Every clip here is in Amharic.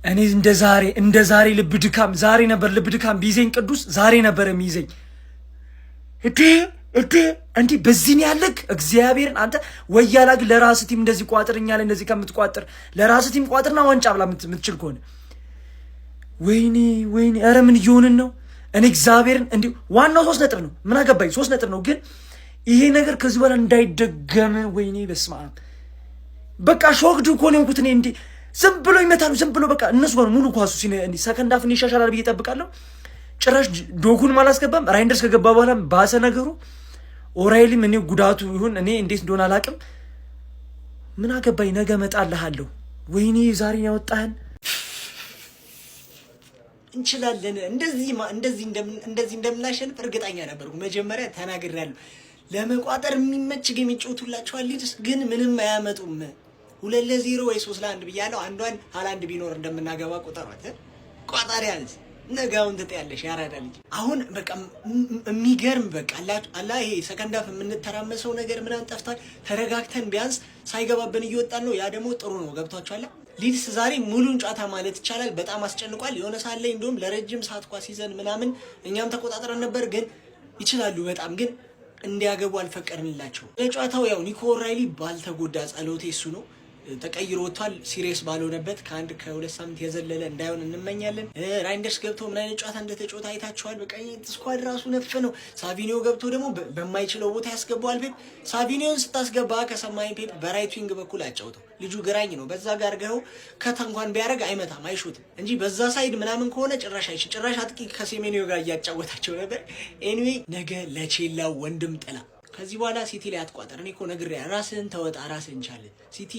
እኔ እንደ ዛሬ ልብ ድካም ዛሬ ነበር ልብ ድካም ቢይዘኝ ቅዱስ ዛሬ ነበር የሚይዘኝ። እንዲህ በዚህን ያለክ እግዚአብሔርን አንተ ወያላግ ለራስ ቲም እንደዚህ ቋጥርኛል እንደዚህ ከምትቋጥር ለራስ ቲም ቋጥርና ዋንጫ ብላ የምትችል ከሆነ ወይኔ ኧረ ምን እየሆንን ነው? እኔ እግዚአብሔርን እንዲህ ዋናው 3 ነጥብ ነው። ምን አገባኝ 3 ነጥብ ነው። ግን ይሄ ነገር ከዚህ በኋላ እንዳይደገም ወይኔ በስመ አብ በቃ ሾክድ እኮ ነው እንኩት እኔ እንዲህ ዝም ብሎ ይመታሉ ዝም ብሎ በቃ እነሱ ጋር ሙሉ ኳሱ እንዲህ ሰከንድ አፍን ይሻሻላል ብዬ እጠብቃለሁ። ጭራሽ ዶኩን አላስገባም። ራይንደርስ ከገባ በኋላ ባሰ ነገሩ። ኦራይሊም እኔ ጉዳቱ ይሁን እኔ እንዴት እንደሆነ አላውቅም። ምን አገባኝ ነገ እመጣልሃለሁ። ወይኔ ዛሬ ያወጣህን እንችላለን እንደዚህ እንደምናሸንፍ እርግጠኛ ነበርኩ። መጀመሪያ ተናግሬያለሁ። ለመቋጠር የሚመች ጌም ይጫወቱላችኋል ሊድስ ግን ምንም አያመጡም። 2-0 ወይ 3-1 ብያለሁ። አንዷን ሃላንድ ቢኖር እንደምናገባ ቁጠሯት። ቋጣሪ አንስ ነጋውን ትጠያለሽ ያራዳ ልጅ። አሁን በቃ የሚገርም በቃ አላ ይሄ ሰከንድ አፍ የምንተራመሰው ነገር ምናምን ጠፍቷል። ተረጋግተን ቢያንስ ሳይገባብን እየወጣን ነው። ያ ደግሞ ጥሩ ነው። ገብቷችኋል? ሊድስ ዛሬ ሙሉን ጨዋታ ማለት ይቻላል በጣም አስጨንቋል። የሆነ ሰዓት ላይ እንደውም ለረጅም ሰዓት ኳስ ይዘን ምናምን እኛም ተቆጣጥረን ነበር። ግን ይችላሉ በጣም ግን እንዲያገቡ አልፈቀድንላቸው። ለጨዋታው ያው ኒኮ ኦራይሊ ባልተጎዳ ጸሎቴ እሱ ነው ተቀይሮ ወጥቷል። ሲሪየስ ባልሆነበት ከ2 ሳምንት የዘለለ እንዳይሆን እንመኛለን። ራይንደርስ ገብቶ ምን አይነት ጨዋታ እንደተጫወተ አይታችኋል። በቃ ስኳድ ራሱ ነፍ ነው። ሳቪኒዮ ገብቶ ደግሞ በማይችለው ቦታ ያስገባዋል ፔፕ። ሳቪኒዮን ስታስገባ ከሰማይ ፔፕ በራይት ዊንግ በኩል አጫውተው። ልጁ ግራኝ ነው። በዛ ጋር ገው ከተንኳን ቢያደርግ አይመታም አይሹትም እንጂ በዛ ሳይድ ምናምን ከሆነ ጭራሽ አጥቂ ከሴሜኒዮ ጋር እያጫወታቸው ነበር። ኤኒዌይ ነገ ለቼላው ወንድም ጥላ ከዚህ በኋላ ሲቲ ላይ አትቋጠር። እኔ እኮ ነግሬያ ራስህን ተወጣ ራስህን ቻለ። ሲቲ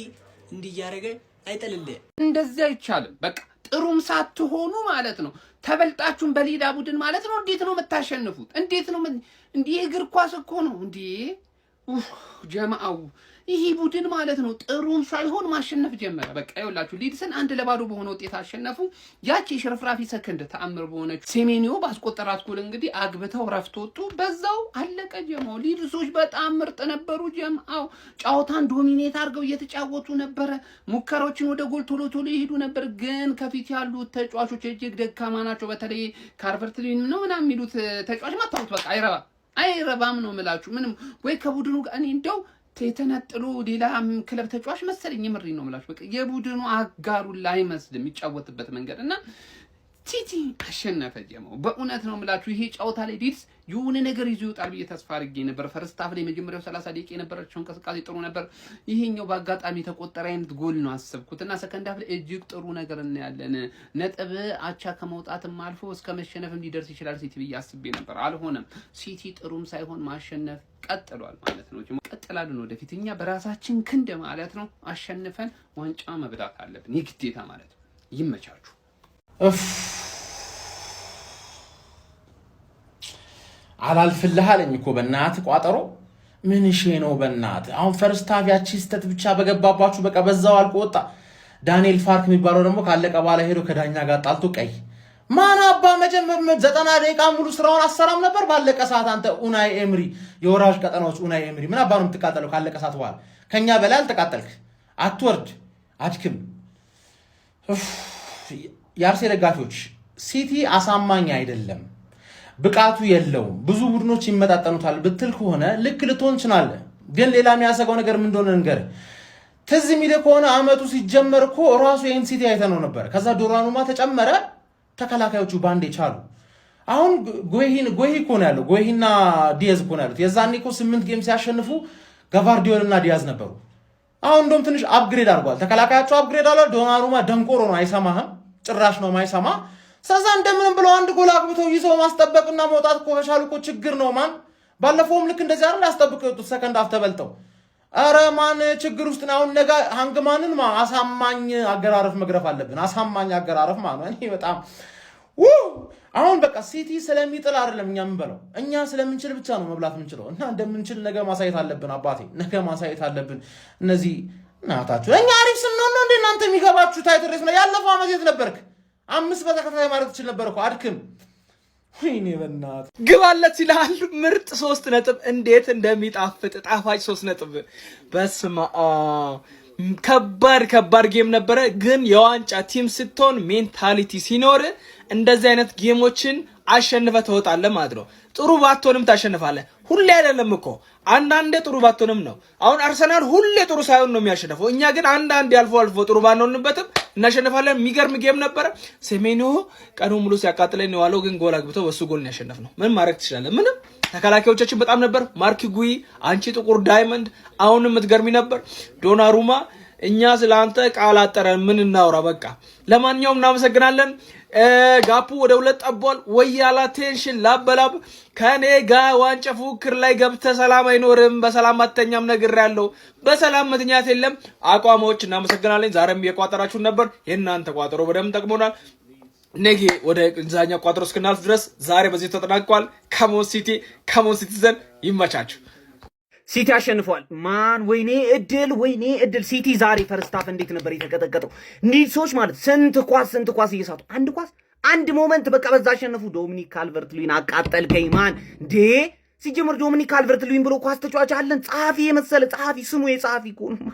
እንዲያረገ አይጠልልህ። እንደዚህ አይቻልም። በቃ ጥሩም ሳትሆኑ ማለት ነው ተበልጣችሁን በሌላ ቡድን ማለት ነው። እንዴት ነው የምታሸንፉት? እንዴት ነው እንዲህ? እግር ኳስ እኮ ነው እንዴ ጀማአው። ይሄ ቡድን ማለት ነው ጥሩም ሳይሆን ማሸነፍ ጀመረ። በቃ ይኸውላችሁ ሊድስን 1-0 በሆነ ውጤት አሸነፉ። ያቺ ሽርፍራፊ ሰከንድ ተአምር በሆነች ሴሜኒዮ ባስቆጠራት ጎል እንግዲህ አግብተው ረፍት ወጡ። በዛው አለቀ ጀማው። ሊድሶች በጣም ምርጥ ነበሩ ጀማው። ጨዋታን ዶሚኔት አድርገው እየተጫወቱ ነበረ። ሙከራዎችን ወደ ጎል ቶሎ ይሄዱ ነበር። ግን ከፊት ያሉት ተጫዋቾች እጅግ ደካማ ናቸው። በተለይ ካርቨርትሊን ነው ምናምን የሚሉት ተጫዋች ማታውት በቃ አይረባም ነው የምላችሁ። ምንም ወይ ከቡድኑ ጋር እኔ እንደው የተነጥሉ ሌላ ክለብ ተጫዋች መሰለኝ። የምሬ ነው የምላችሁ። በቃ የቡድኑ አጋሩ ላይ መስልም የሚጫወትበት መንገድ እና ሲቲ አሸነፈ ጀማው። በእውነት ነው የምላችሁ። ይሄ ጨዋታ ላይ ሊድስ የሆነ ነገር ይዞ ይወጣል ብዬ ተስፋ አድርጌ ነበር። ፈርስት ሃፍ ላይ መጀመሪያው 30 ደቂቃ የነበረችው እንቅስቃሴ ጥሩ ነበር። ይሄኛው በአጋጣሚ ተቆጠረ አይነት ጎል ነው አሰብኩትና ሰከንድ ሃፍ ላይ እጅግ ጥሩ ነገር እናያለን። ነጥብ አቻ ከመውጣትም አልፎ እስከ መሸነፍም ሊደርስ ይችላል ሲቲ ብዬ አስቤ ነበር። አልሆነም። ሲቲ ጥሩም ሳይሆን ማሸነፍ ቀጥሏል ማለት ነው። ቀጥላልን ወደፊት እኛ በራሳችን ክንድ ማለት ነው አሸንፈን ዋንጫ መብላት አለብን የግዴታ ማለት ነው። ይመቻችሁ። አላልፍልህ አለኝ እኮ በእናትህ ቋጠሮ ምን እሺ ነው በእናትህ። አሁን ፈርስት ሃፍ ያቺ ስህተት ብቻ በገባባችሁ በቃ በዛው አልቆ ወጣ። ዳንኤል ፋርክ የሚባለው ደግሞ ካለቀ በኋላ ሄዶ ከዳኛ ጋር ጣልቶ ቀይ ማን አባ መጀመር 90 ደቂቃ ሙሉ ስራውን አሰራም ነበር። ባለቀ ሰዓት አንተ ኡናይ ኤምሪ የወራጅ ቀጠናዎች ኡናይ ኤምሪ ምን አባ ነው የምትቃጠለው? ካለቀ ሰዓት በኋላ ከኛ በላይ አልተቃጠልክ። አትወርድ አድክም። የአርሴ ደጋፊዎች ሲቲ አሳማኝ አይደለም፣ ብቃቱ የለውም፣ ብዙ ቡድኖች ይመጣጠኑታል ብትል ከሆነ ልክ ልትሆን ትችላለህ። ግን ሌላ የሚያሰጋው ነገር ምን እንደሆነ ንገር። ትዝ የሚልህ ከሆነ አመቱ ሲጀመር እኮ ራሱ ይሄን ሲቲ አይተነው ነበር። ከዛ ዶራኑማ ተጨመረ፣ ተከላካዮቹ ባንዴ ቻሉ። አሁን ጎሂ እኮ ነው ያለው፣ ጎሂና ዲያዝ እኮ ነው ያሉት። የዛኔ እኮ 8 ጌም ሲያሸንፉ ጋቫርዲዮል እና ዲያዝ ነበሩ። አሁን እንደውም ትንሽ አፕግሬድ አድርጓል፣ ተከላካያቸው አፕግሬድ አለ። ዶናሩማ ደንቆሮ ነው፣ አይሰማህም፣ ጭራሽ ነው ማይሰማ። ስለዛ እንደምንም ብለው አንድ ጎል አግብተው ይዘው ማስጠበቅና መውጣት እኮ ከቻሉ እኮ ችግር ነው ማን። ባለፈውም ልክ እንደዚህ አይደል ያስጠብቀው የወጡት ሰከንድ ሃፍ ተበልተው። አረ ማን ችግር ውስጥ ነው አሁን። ነገ ሃንግማንን አሳማኝ አገራረፍ መግረፍ አለብን፣ አሳማኝ አገራረፍ ማለት ነው። እኔ በጣም አሁን በቃ ሲቲ ስለሚጥል አይደለም እኛ የምንበለው፣ እኛ ስለምንችል ብቻ ነው መብላት የምንችለው። እና እንደምንችል ነገ ማሳየት አለብን አባቴ፣ ነገ ማሳየት አለብን። እነዚህ እናታችሁ እኛ አሪፍ ስንሆን ነው እንደ እናንተ የሚገባችሁ። ታይትል ሬስ ነው ያለፈው ዓመት የት ነበርክ? 5 በተከታታይ ማለት ትችል ነበር እኮ አድክም። ወይኔ በእናትህ ግባለት ይላል። ምርጥ 3 ነጥብ እንዴት እንደሚጣፍጥ ጣፋጭ 3 ነጥብ። በስመ አብ ከባድ ጌም ነበረ። ግን የዋንጫ ቲም ስትሆን ሜንታሊቲ ሲኖር እንደዚህ አይነት ጌሞችን አሸንፈ ተወጣለህ ማለት ነው። ጥሩ ባትሆንም ታሸንፋለህ። ሁሌ አይደለም እኮ አንዳንዴ ጥሩ ባትሆንም ነው። አሁን አርሰናል ሁሌ ጥሩ ሳይሆን ነው የሚያሸንፈው። እኛ ግን አንዳንዴ አልፎ ጥሩ ባንሆንበትም እናሸንፋለን። የሚገርም ጌም ነበረ። ሴሜንዮ ቀኑ ሙሉ ሲያቃጥለኝ ነው ዋለው፣ ግን ጎል አግብተው በሱ ጎል ነው ያሸነፍነው። ምን ማድረግ ትችላለህ? ምንም። ተከላካዮቻችን በጣም ነበር። ማርክ ጉይ፣ አንቺ ጥቁር ዳይመንድ፣ አሁንም የምትገርሚ ነበር። ዶናሩማ፣ እኛ ስለአንተ ቃል አጠረን፣ ምን እናውራ? በቃ ለማንኛውም እናመሰግናለን። ጋፑ ወደ 2 ጠቧል። ወያላ ቴንሽን ላበላብ ከኔ ጋር ዋንጫ ፉክክር ላይ ገብተህ ሰላም አይኖርም። በሰላም አተኛም ነግሬያለሁ። በሰላም መተኛት የለም። አቋሞች እናመሰግናለን። ዛሬም የቋጠራችሁን ነበር። የእናንተ ቋጠሮ በደንብ ጠቅሞናል። ነገ ወደ እንዛኛ ቋጠሮ እስክናልፍ ድረስ ዛሬ በዚህ ተጠናቋል። ከሞን ሲቲዘን ይመቻችሁ። ሲቲ አሸንፏል። ማን ወይኔ እድል ሲቲ ዛሬ ፈርስት ሃፍ እንዴት ነበር የተቀጠቀጠው? ኒድሶች ማለት ስንት ኳስ እየሳቱ አንድ ሞመንት በቃ በዛ አሸነፉ። ዶሚኒክ ካልቨርት-ሉዊን አቃጠልከኝ ማን እንዴ! ሲጀምር ዶሚኒክ ካልቨርት-ሉዊን ብሎ ኳስ ተጫዋች አለን? ጸሐፊ የመሰለ ጸሐፊ ስሙ የጸሐፊ እኮ ነው።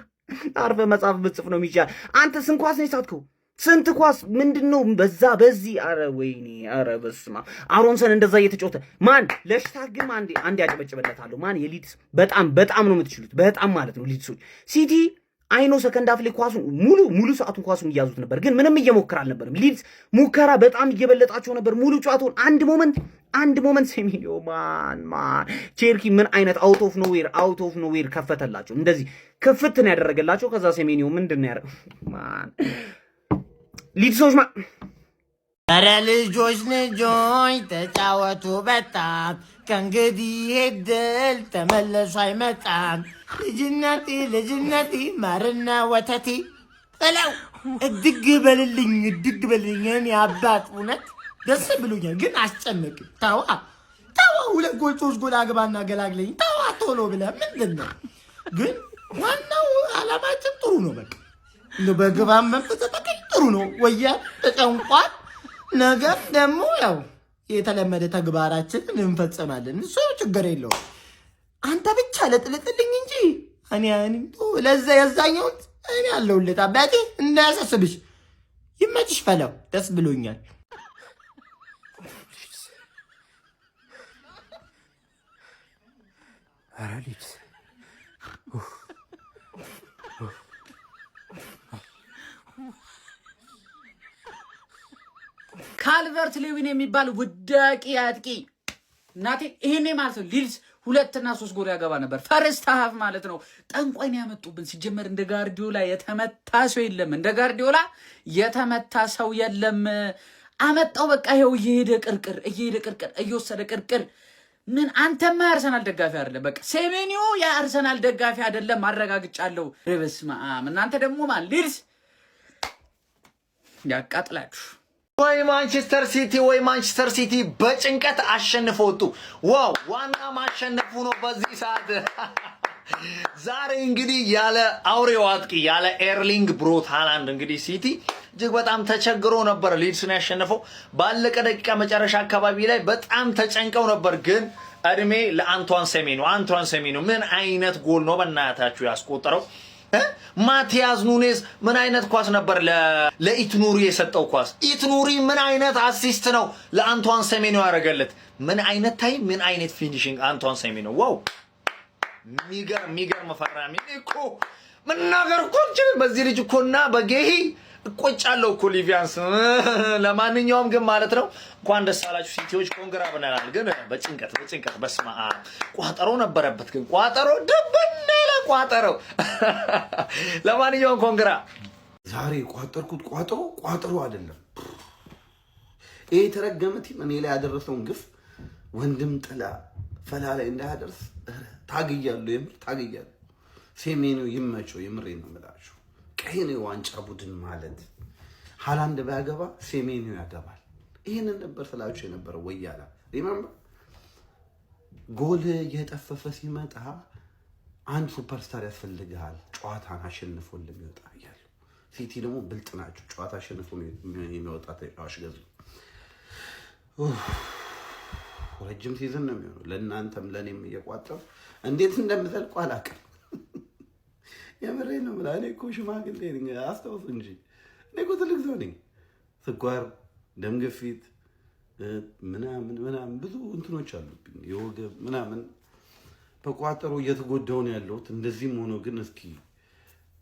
አርፈ መጽሐፍ ብጽፍ ነው የሚሻል። አንተ ስንት ኳስ ነው የሳትከው? ስንት ኳስ ምንድነው? በዛ በዚህ አረ ወይኔ አረ በስማ አሮንሰን እንደዛ እየተጫወተ ማን ለሽታክ ግን አንድ ያጨበጭበለታለሁ። ማን የሊድስ በጣም ነው የምትችሉት። በጣም ማለት ነው ሊድሶች። ሲቲ አይኖ ሰከንድ ሃፍ ላይ ኳሱን ሙሉ ሰዓቱን ኳሱን እያዙት ነበር፣ ግን ምንም እየሞከረ አልነበርም። ሊድስ ሙከራ በጣም እየበለጣቸው ነበር ሙሉ ጨዋታውን። አንድ ሞመንት ሴሜንዮ ማን ቼርኪ ምን አይነት አውት ኦፍ ኖዌር ከፈተላቸው። እንደዚህ ክፍት ነው ያደረገላቸው። ከዛ ሴሜንዮ ምንድነው ያደረገው ማን ሊድሶች ኧረ ልጆች ተጫወቱ በጣም ከእንግዲህ ድል ተመለሱ አይመጣም። ልጅነቴ ማርና ወተቴ እለው እድግ በልልኝ እኔ አባት እውነት ደስ ብሎኛል፣ ግን አስጨነቅኝ። ተዋ 2 ጎል 3 ጎል አግባና ገላግለኝ ተዋ ቶሎ ብለህ ምንድን ነው ግን ዋናው አላማችን ጥሩ ነው። በቃ እንደው በግባም መንፈስ ጥሩ ነው። ወያ ተጨንቋል። ነገር ደግሞ ያው የተለመደ ተግባራችንን እንፈጽማለን። እሱ ችግር የለውም። አንተ ብቻ ለጥልጥልኝ እንጂ እኔ ለዛ ያዛኛው እኔ አለሁልህ አባቴ፣ እንዳያሳስብሽ። ይመችሽ ፈለው። ደስ ብሎኛል። ኧረ ሊድስ ካልቨርት-ሉዊን የሚባል ውዳቂ አጥቂ እናቴ ይሄኔ ማለት ነው ሊድስ 2 እና 3 ጎል ያገባ ነበር። ፈርስት ሃፍ ማለት ነው። ጠንቋይን ያመጡብን። ሲጀመር እንደ ጋርዲዮላ የተመታ ሰው የለም። አመጣው በቃ ይሄው እየሄደ ቅርቅር እየወሰደ ቅርቅር። ምን አንተማ የአርሰናል ደጋፊ አይደለም። በቃ ሴሜንዮ የአርሰናል ደጋፊ አይደለም፣ አረጋግጫለሁ። በስመ አብ። እናንተ ደግሞ ማለት ሊድስ ያቃጥላችሁ። ወይ ማንቸስተር ሲቲ በጭንቀት አሸንፎ ወጡ። ዋው ዋና ማሸነፉ ነው በዚህ ሰዓት። ዛሬ እንግዲህ ያለ አውሬው አጥቂ ያለ ኤርሊንግ ብሮት ሃላንድ እንግዲህ ሲቲ እጅግ በጣም ተቸግሮ ነበር ሊድስን ያሸነፈው። ባለቀ ደቂቃ መጨረሻ አካባቢ ላይ በጣም ተጨንቀው ነበር። ግን እድሜ ለአንቷን ሴሜንዮ ምን አይነት ጎል ነው በእናታችሁ ያስቆጠረው። ማቲያስ ኑኔዝ ምን አይነት ኳስ ነበር ለኢትኑሪ የሰጠው ኳስ። ኢትኑሪ ምን አይነት አሲስት ነው ለአንቷን ሴሜንዮ ያደረገለት። ምን አይነት ታይም፣ ምን አይነት ፊኒሺንግ አንቷን ሴሜንዮ። ዋው ሚገርም ፈራሚ እኮ መናገር እኮ በዚህ ልጅ እኮና በጌሂ እቆጫለሁ እኮ ሊቪያንስ። ለማንኛውም ግን ማለት ነው እንኳን ደስ አላችሁ ሲቲዎች፣ ኮንግራ ብለናል። ግን በጭንቀት በስመ አብ ቋጠሮ ነበረበት። ግን ቋጠሮ ደበነለ ቋጠሮ። ለማንኛውም ኮንግራ። ዛሬ ቋጠርኩት ቋጠሮ አይደለም። ይሄ የተረገመ ቲም እኔ ላይ ያደረሰውን ግፍ ወንድም ጥላ ፈላ ላይ እንዳያደርስ ታግያለሁ። ሴሜንዮ ይመቸው። የምሬን ነው የምላችሁ። ቀይ ነው የዋንጫ ቡድን ማለት። ሃላንድ ባያገባ ሴሜንዮ ያገባል። ይሄንን ነበር ስላችሁ የነበረው ወያላ። ሪመምበር ጎል እየጠፈፈ ሲመጣ አንድ ሱፐርስታር ያስፈልግሃል ጨዋታን አሸንፎ እንደሚወጣ እያሉ። ሲቲ ደግሞ ብልጥ ናቸው። ጨዋታ አሸንፎ የሚወጣ ተጫዋች ገዙ። ረጅም ሲዝን ነው የሚሆነው። ለእናንተም ለእኔም እየቋጠሩ እንዴት እንደምዘልቁ አላውቅም። የምሬን ነው የምልህ። እኔ እኮ ሽማግሌ ነኝ አስታውስ እንጂ እኔ እኮ ትልቅ ሰው ነኝ። ስኳር፣ ደም ግፊት ምናምን ብዙ እንትኖች አሉብኝ፣ የወገብ ምናምን በቋጠሮ እየተጎዳሁ ነው ያለሁት። እንደዚህም ሆኖ ግን እስኪ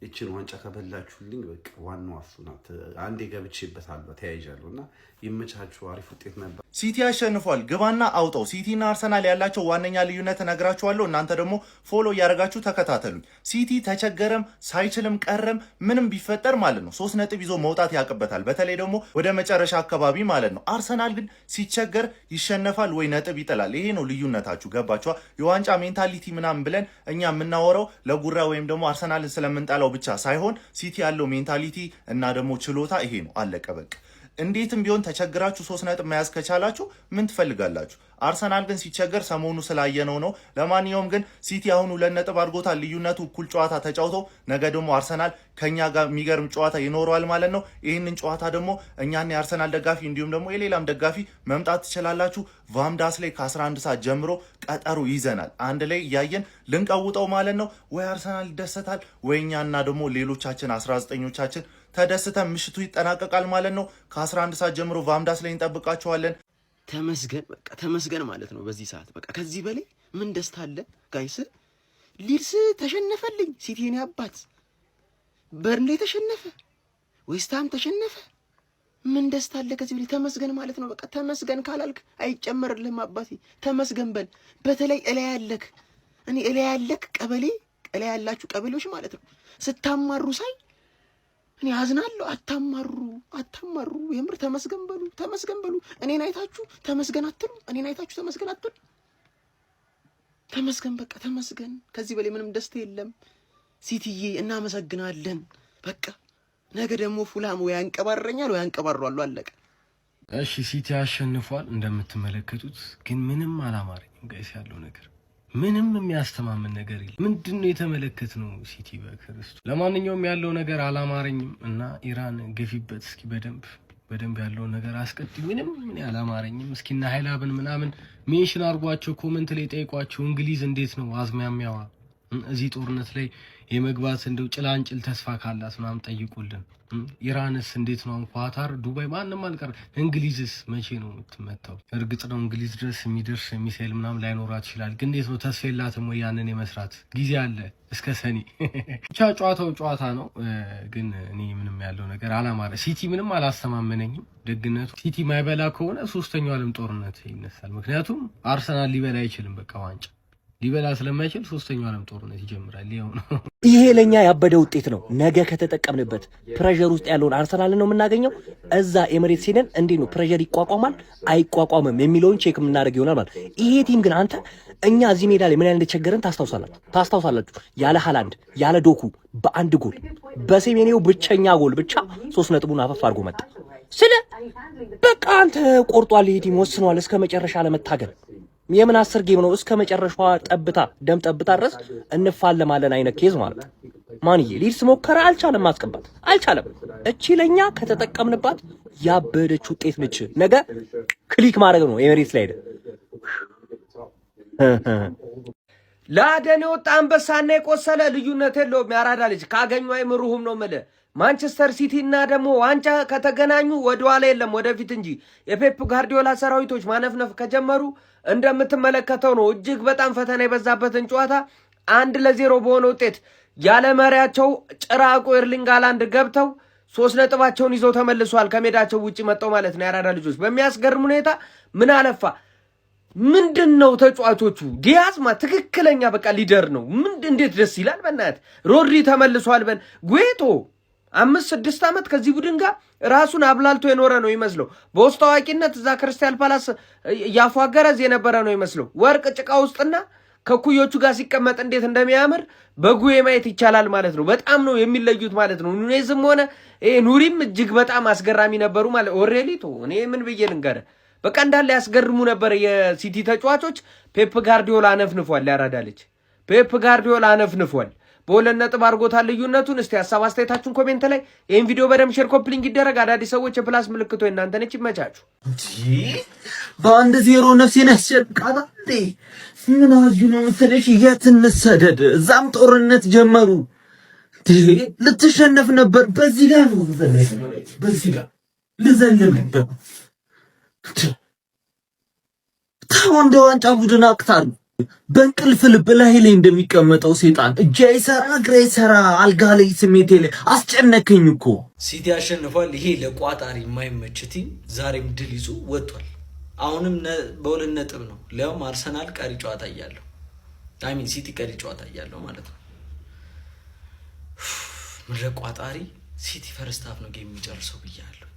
እቺን ዋንጫ ከበላችሁልኝ በቃ ዋናው እሱ ናት። አንዴ ገብቼበታለሁ ተያይዣለሁ እና ይመቻችሁ። አሪፍ ውጤት ነበር። ሲቲ አሸንፏል። ግባና አውጣው። ሲቲና አርሰናል ያላቸው ዋነኛ ልዩነት እነግራችኋለሁ። እናንተ ደግሞ ፎሎ እያደረጋችሁ ተከታተሉኝ። ሲቲ ተቸገረም ሳይችልም ቀረም ምንም ቢፈጠር ማለት ነው 3 ነጥብ ይዞ መውጣት ያቅበታል። በተለይ ደግሞ ወደ መጨረሻ አካባቢ ማለት ነው። አርሰናል ግን ሲቸገር ይሸነፋል ወይ ነጥብ ይጥላል። ይሄ ነው ልዩነታችሁ። ገባችኋ? የዋንጫ ሜንታሊቲ ምናምን ብለን እኛ የምናወራው ለጉራ ወይም ደግሞ አርሰናልን ስለምንጠላው ብቻ ሳይሆን ሲቲ ያለው ሜንታሊቲ እና ደግሞ ችሎታ ይሄ ነው። አለቀ በቃ። እንዴትም ቢሆን ተቸግራችሁ 3 ነጥብ መያዝ ከቻላችሁ ምን ትፈልጋላችሁ? አርሰናል ግን ሲቸገር ሰሞኑ ስላየነው ነው። ለማንኛውም ግን ሲቲ አሁን 2 ነጥብ አድርጎታል። ልዩነቱ እኩል ጨዋታ ተጫውተው ነገ ደግሞ አርሰናል ከኛ ጋር የሚገርም ጨዋታ ይኖረዋል ማለት ነው። ይህንን ጨዋታ ደግሞ እኛና የአርሰናል ደጋፊ እንዲሁም ደግሞ የሌላም ደጋፊ መምጣት ትችላላችሁ። ቫምዳስ ላይ ከ11 ሰዓት ጀምሮ ቀጠሮ ይዘናል። አንድ ላይ እያየን ልንቀውጠው ማለት ነው። ወይ አርሰናል ይደሰታል ወይ እኛና ደግሞ ሌሎቻችን 19ኞቻችን ተደስተን ምሽቱ ይጠናቀቃል ማለት ነው። ከ11 ሰዓት ጀምሮ ቫምዳስ ላይ እንጠብቃችኋለን። ተመስገን በቃ ተመስገን ማለት ነው። በዚህ ሰዓት በቃ ከዚህ በላይ ምን ደስታ አለ ጋይስ? ሊድስ ተሸነፈልኝ፣ ሲቲን ያባት በርንሌ ተሸነፈ፣ ዌስትሃም ተሸነፈ። ምን ደስታ አለ ከዚህ በላይ? ተመስገን ማለት ነው። በቃ ተመስገን ካላልክ አይጨመርልህም አባቴ። ተመስገን በል። በተለይ እላይ ያለክ እኔ እላይ ያለክ ቀበሌ እላይ ያላችሁ ቀበሌዎች ማለት ነው ስታማሩ ሳይ እኔ አዝናለሁ። አታማሩ። የምር ተመስገን በሉ። እኔን አይታችሁ ተመስገን አትሉ። ተመስገን በቃ ተመስገን። ከዚህ በላይ ምንም ደስታ የለም። ሲቲዬ እናመሰግናለን። በቃ ነገ ደግሞ ፉላም ወይ ያንቀባረኛል ወይ ያንቀባሯሉ። አለቀ። እሺ ሲቲ አሸንፏል እንደምትመለከቱት፣ ግን ምንም አላማረኝም ጋይስ። ያለው ነገር ምንም የሚያስተማምን ነገር የለም። ምንድነው የተመለከትነው? ሲቲ በክርስቶስ። ለማንኛውም ያለው ነገር አላማረኝም እና ኢራን ገፊበት እስኪ በደንብ ያለው ነገር አስቀጥ። ምንም ምን አላማረኝም። እስኪና ኃይላብን ምናምን ሜንሽን አድርጓቸው፣ ኮሜንት ላይ ጠይቋቸው። እንግሊዝ እንዴት ነው አዝማሚያዋ እዚህ ጦርነት ላይ የመግባት እንደው ጭላንጭል ተስፋ ካላት ምናምን ጠይቁልን። ኢራንስ እንዴት ነው? ኳታር፣ ዱባይ ማንንም አልቀር። እንግሊዝስ መቼ ነው የምትመታው? እርግጥ ነው እንግሊዝ ድረስ የሚደርስ ሚሳኤል ምናምን ላይኖራት ይችላል። ግን እንዴት ነው ተስፋ የላትም ወይ? ያንን የመስራት ጊዜ አለ እስከ ሰኔ። ብቻ ጨዋታው ጨዋታ ነው። ግን እኔ ምንም ያለው ነገር አላማረ። ሲቲ ምንም አላስተማመነኝም። ደግነቱ ሲቲ ማይበላ ከሆነ 3ኛው ዓለም ጦርነት ይነሳል። ምክንያቱም አርሰናል ሊበላ አይችልም። በቃ ዋንጫ ሊበላ ስለማይችል 3ኛው ዓለም ጦርነት ይጀምራል። ይሄው ነው። ይሄ ለኛ ያበደ ውጤት ነው። ነገ ከተጠቀምንበት ፕሬሸር ውስጥ ያለውን አርሰናል ነው የምናገኘው። እዛ ኤሚሬትስ ሄደን እንዴት ነው ፕሬሸር ይቋቋማል አይቋቋምም የሚለውን ቼክ የምናደርግ ይሆናል ማለት። ይሄ ቲም ግን አንተ እኛ እዚህ ሜዳ ላይ ምን ያህል እንደቸገረን ታስታውሳላችሁ። ያለ ሃላንድ ያለ ዶኩ በአንድ ጎል በሴሜኒው ብቸኛ ጎል ብቻ 3 ነጥቡን አፈፍ አድርጎ መጣ። ስለ በቃ አንተ ቆርጧል። ይሄ ቲም ወስኗል እስከ መጨረሻ ለመታገል። የምን 10 ጌም ነው እስከ መጨረሻዋ ጠብታ ደም ጠብታ ድረስ እንፋለማለን አይነት ኬዝ ማለት ነው። ማንዬ ሊድስ ሞከረ፣ አልቻለም፣ ማስቀባት አልቻለም። እቺ ለኛ ከተጠቀምንባት ያበደች ውጤት ነች። ነገ ክሊክ ማድረግ ነው ኤሚሬትስ ላይ ሄደ። ለአደን የወጣ አንበሳና የቆሰለ ልዩነት የለውም። ያራዳ ልጅ ካገኙ አይምሩህም ነው የምልህ። ማንቸስተር ሲቲ እና ደግሞ ዋንጫ ከተገናኙ ወደኋላ የለም ወደፊት እንጂ። የፔፕ ጋርዲዮላ ሰራዊቶች ማነፍነፍ ከጀመሩ እንደምትመለከተው ነው። እጅግ በጣም ፈተና የበዛበትን ጨዋታ 1-0 በሆነ ውጤት ያለ መሪያቸው ጭራቁ ኤርሊንግ ሃላንድ ገብተው 3 ነጥባቸውን ይዘው ተመልሷል። ከሜዳቸው ውጪ መጣው ማለት ነው። ያራዳ ልጆች በሚያስገርም ሁኔታ ምን አለፋ ምንድነው ተጫዋቾቹ ዲያዝማ ትክክለኛ በቃ ሊደር ነው። እንዴት ደስ ይላል በእናት ሮድሪ ተመልሷል። ጉዌቶ 5-6 ዓመት ከዚህ ቡድን ጋር ራሱን አብላልቶ የኖረ ነው ይመስለው። በውስጥ ታዋቂነት እዛ ክርስቲያን ፓላስ ያፏገረዝ የነበረ ነው ይመስለው። ወርቅ ጭቃ ውስጥና ከኩዮቹ ጋር ሲቀመጥ እንዴት እንደሚያምር በጉዌ ማየት ይቻላል ማለት ነው። በጣም ነው የሚለዩት ማለት ነው። ኑኔዝም ሆነ ኑሪም እጅግ በጣም አስገራሚ ነበሩ ማለት ኦሬሊቶ እኔ ምን ብዬ ልንገር በቃ እንዳለ ያስገርሙ ነበር የሲቲ ተጫዋቾች። ፔፕ ጋርዲዮላ አነፍንፏል። ያራዳለች ፔፕ ጋርዲዮላ አነፍንፏል። በሁለት ነጥብ አድርጎታል ልዩነቱን። እስቲ ሀሳብ አስተያየታችሁን ኮሜንት ላይ ይህን ቪዲዮ በደንብ ሼር ኮፕሊንግ ይደረግ። አዳዲስ ሰዎች የፕላስ ምልክቶ እናንተ ነች ይመቻችሁ። 1-0 ነፍሴን ያስጨቃጣ ምን አጁ ነው መሰለሽ የት እንሰደድ እዛም ጦርነት ጀመሩ ልትሸነፍ ነበር። በዚህ ጋር ነው በዚህ ጋር ልዘልል ነበር። ታው እንደ ዋንጫ ቡድን አቅታል በእንቅልፍ ልብ ላይ እንደሚቀመጠው ሴጣን እጄ አይሰራ እግሬ አይሰራ አልጋ ላይ ስሜቴ ላይ አስጨነከኝ እኮ። ሲቲ አሸንፏል። ይሄ ለቋጣሪ የማይመች ቲም ዛሬም ድል ይዞ ወጥቷል። አሁንም በሁለት ነጥብ ነው። ሊያውም አርሰናል ቀሪ ጨዋታ እያለው አሚን ሲቲ ቀሪ ጨዋታ እያለው ማለት ነው። ምድረ ቋጣሪ ሲቲ ፈርስት ሃፍ ነው ጌም የሚጨርሰው ብያለሁ።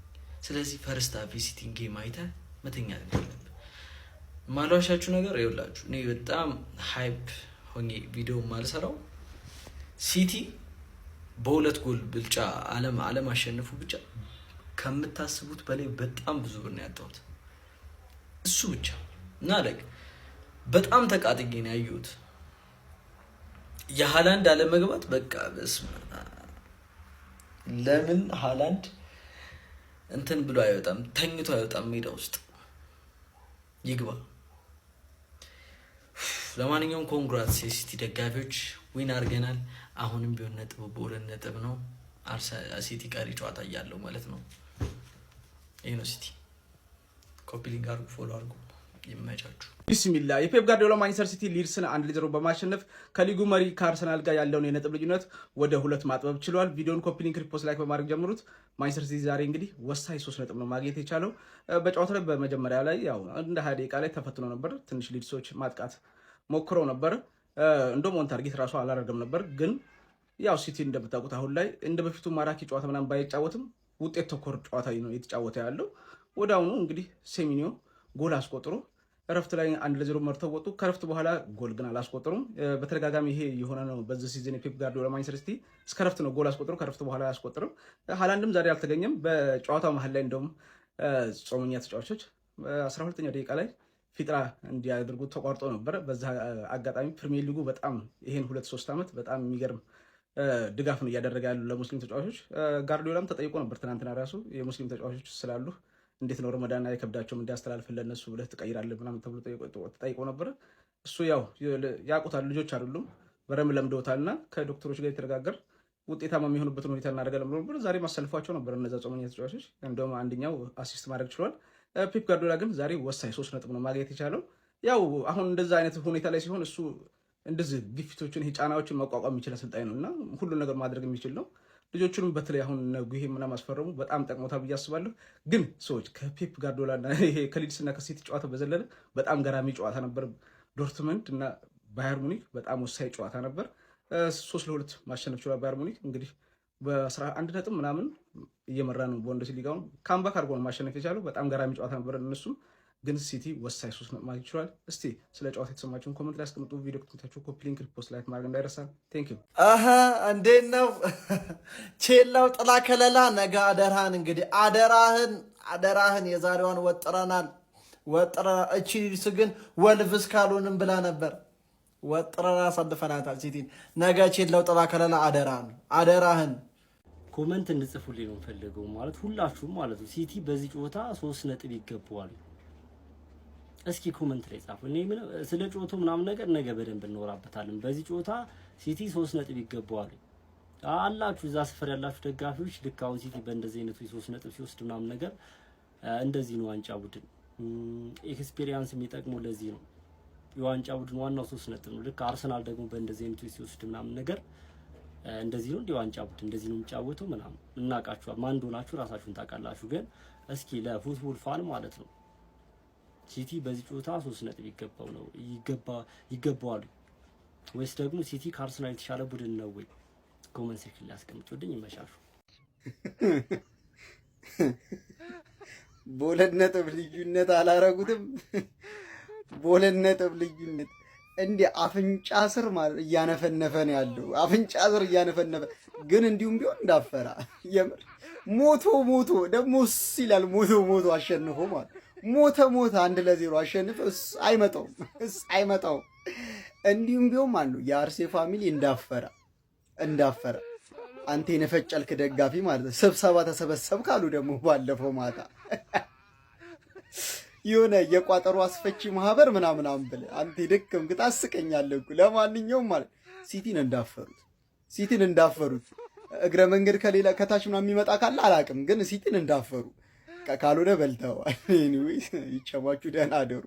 ስለዚህ ፈርስት ሃፍ የሲቲን ጌም አይተህ መተኛት ነው። ማሏሻችሁ ነገር ይኸውላችሁ፣ እኔ በጣም ሃይፕ ሆኜ ቪዲዮ ማልሰራው ሲቲ በሁለት ጎል ብልጫ ዓለም አሸነፉ ብቻ ከምታስቡት በላይ በጣም ብዙ ብር ነው ያጣሁት። እሱ ብቻ እና በጣም ተቃጥጌ ነው ያየሁት። የሃላንድ አለመግባት በቃ በስመ አብ። ለምን ሃላንድ እንትን ብሎ አይወጣም? ተኝቶ አይወጣም ሜዳ ውስጥ ይግባ። ለማንኛውም ኮንግራትስ የሲቲ ደጋፊዎች፣ ዊን አድርገናል። አሁንም ቢሆን ነጥብ በሁለት ነጥብ ነው። ሲቲ ቀሪ ጨዋታ እያለው ማለት ነው። ይሄ ነው ሲቲ። ኮፒ ሊንክ አድርጉ፣ ፎሎ አድርጉ። ይመቻችሁ። ቢስሚላ። የፔፕ ጋርዲዮላ ማንቸስተር ሲቲ ሊድስን 1-0 በማሸነፍ ከሊጉ መሪ ከአርሰናል ጋር ያለውን የነጥብ ልዩነት ወደ 2 ማጥበብ ችሏል። ቪዲዮን ኮፒ ሊንክ፣ ሪፖስት፣ ላይክ በማድረግ ጀምሩት። ማንቸስተር ሲቲ ዛሬ እንግዲህ ወሳኝ 3 ነጥብ ነው ማግኘት የቻለው። በጨዋታው ላይ በመጀመሪያ ላይ ያው እንደ 20 ደቂቃ ላይ ተፈትኖ ነበር። ትንሽ ሊድሶች ማጥቃት ሞክረው ነበር። እንደውም ኦን ታርጌት ራሱ አላረገም ነበር። ግን ያው ሲቲ እንደምታውቁት አሁን ላይ እንደ በፊቱ ማራኪ ጨዋታ ምናምን ባይጫወትም ውጤት ተኮር ጨዋታ ነው የተጫወተ ያለው። ወደ አሁኑ እንግዲህ ሴሚኒዮ ጎል አስቆጥሮ እረፍት ላይ 1-0 መርተው ወጡ። ከእረፍት በኋላ ጎል ግን አላስቆጠሩም። በተደጋጋሚ ይሄ የሆነ ነው በዚህ ሲዝን የፔፕ ጋርዲዮላ ማንቸስተር ሲቲ እስከ እረፍት ነው ጎል አስቆጥሮ ከእረፍት በኋላ አያስቆጥርም። ሃላንድም ዛሬ አልተገኘም። በጨዋታው መሀል ላይ እንደውም ጾመኛ ተጫዋቾች 12ኛው ደቂቃ ላይ ፊጥራ እንዲያደርጉ ተቋርጦ ነበር። በዛ አጋጣሚ ፕሪሚየር ሊጉ በጣም ይሄን 2-3 ዓመት በጣም የሚገርም ድጋፍ ነው እያደረገ ያሉ ለሙስሊም ተጫዋቾች። ጋርዲዮላም ተጠይቆ ነበር ትናንትና ራሱ የሙስሊም ተጫዋቾች ስላሉ እንዴት ነው ረመዳን አይከብዳቸውም እንዲያስተላልፍ ለነሱ ብለህ ትቀይራለህ ምናምን ተብሎ ተጠይቆ ነበር። እሱ ያው ያውቁታል፣ ልጆች አይደሉም፣ በረም ለምደውታልና ከዶክተሮች ጋር የተነጋገር ውጤታማ የሚሆኑበትን ሁኔታ እናደርጋለን ብሎ ነበር። ዛሬ ማሰልፏቸው ነበር እነዛ ጾመኛ ተጫዋቾች። እንደውም አንደኛው አሲስት ማድረግ ችሏል። ፔፕ ጋርዲዮላ ግን ዛሬ ወሳኝ 3 ነጥብ ነው ማግኘት የቻለው። ያው አሁን እንደዛ አይነት ሁኔታ ላይ ሲሆን እሱ እንደዚህ ግፊቶችን ጫናዎችን መቋቋም የሚችል አሰልጣኝ ነው እና ሁሉን ነገር ማድረግ የሚችል ነው። ልጆቹንም በተለይ አሁን ጉሄ ምናምን ማስፈረሙ በጣም ጠቅሞታል ብዬ አስባለሁ። ግን ሰዎች ከፔፕ ጋርዲዮላና ይሄ ከሊድስ እና ከሲቲ ጨዋታ በዘለለ በጣም ገራሚ ጨዋታ ነበር። ዶርትመንድ እና ባየር ሙኒክ በጣም ወሳኝ ጨዋታ ነበር። 3-2 ማሸነፍ ችሏል ባየር ሙኒክ። እንግዲህ በ11 ነጥብ ምናምን እየመራ ነው ቡንደስሊጋውን። ካምባክ አድርጎ ነው ማሸነፍ የቻለው። በጣም ገራሚ ጨዋታ ነበር። እነሱም ግን ሲቲ ወሳኝ 3 ነጥብ ማግኘት ይችላል። እስቲ ስለ ጨዋታ የተሰማችሁን ኮሜንት ላይ አስቀምጡ። ቪዲዮ ከተመቻችሁ ኮፒ ሊንክ፣ ሪፖስት፣ ላይክ ማድረግ እንዳይረሳ። ቴንክ ዩ። እንዴት ነው ቼላው ጥላ ከለላ ነገ አደራህን እንግዲህ አደራህን የዛሬዋን ወጥረናል። እቺ ግን ወልቭስ ካልሆንም ብላ ነበር። ወጥረና አሳልፈናታል ሲቲን። ነገ ቼላው ጥላ ከለላ አደራህን ኮመንት እንጽፉልኝ ነው ፈልገው ማለት ሁላችሁም ማለት ነው። ሲቲ በዚህ ጨዋታ 3 ነጥብ ይገባዋል። እስኪ ኮመንት ላይ ጻፉ። እኔ ስለ ጨዋታው ምናምን ነገር ነገ በደንብ እንወራበታለን። በዚህ ጨዋታ ሲቲ 3 ነጥብ ይገባዋል አላችሁ እዛ ስፍር ያላችሁ ደጋፊዎች። ልክ አሁን ሲቲ በእንደዚህ አይነቱ 3 ነጥብ ሲወስድ ምናምን ነገር እንደዚህ ነው ዋንጫ ቡድን ኤክስፒሪየንስ የሚጠቅመው ለዚህ ነው። የዋንጫ ቡድን ዋናው 3 ነጥብ ነው። ልክ አርሰናል ደግሞ በእንደዚህ አይነቱ ሲወስድ ምናምን ነገር እንደዚህ ነው። ዋንጫ ቡድን እንደዚህ ነው የሚጫወተው ምናምን እናቃችኋል። ማን እንደሆናችሁ ራሳችሁን ታውቃላችሁ። ግን እስኪ ለፉትቦል ፋን ማለት ነው ሲቲ በዚህ ጨዋታ 3 ነጥብ ይገባዋል ወይስ ደግሞ ሲቲ ከአርሰናል የተሻለ ቡድን ነው ወይ? ኮሜንት ሴክሽን ላይ አስቀምጡልኝ። ይመሻሹ። በሁለት ነጥብ ልዩነት አላረጉትም። በሁለት ነጥብ ልዩነት እንደ አፍንጫ ስር ማለት እያነፈነፈ ነው ያለው። አፍንጫ ስር እያነፈነፈ ግን እንዲሁም ቢሆን እንዳፈራ የምር ሞቶ ደግሞ ይላል። ሞቶ አሸንፎ ማለት ሞተ 1-0 አሸንፎ አይመጣውም። እንዲሁም ቢሆን ማለት ነው የአርሴ ፋሚሊ እንዳፈራ አንተ የነፈጨልክ ደጋፊ ማለት ነው። ስብሰባ ተሰበሰብ ካሉ ደግሞ ባለፈው ማታ የሆነ የቋጠሮ አስፈቺ ማህበር ምናምን ብለህ አንተ ደከምክ ታስቀኛለህ እኮ። ለማንኛውም ማለት ሲቲን እንዳፈሩት ሲቲን እንዳፈሩት እግረ መንገድ ከሌላ ከታች ምናምን የሚመጣ ካለ አላቅም፣ ግን ሲቲን እንዳፈሩ ካልሆነ በልተዋል። ኤኒዌይስ ይቸማችሁ፣ ደህና አደሩ።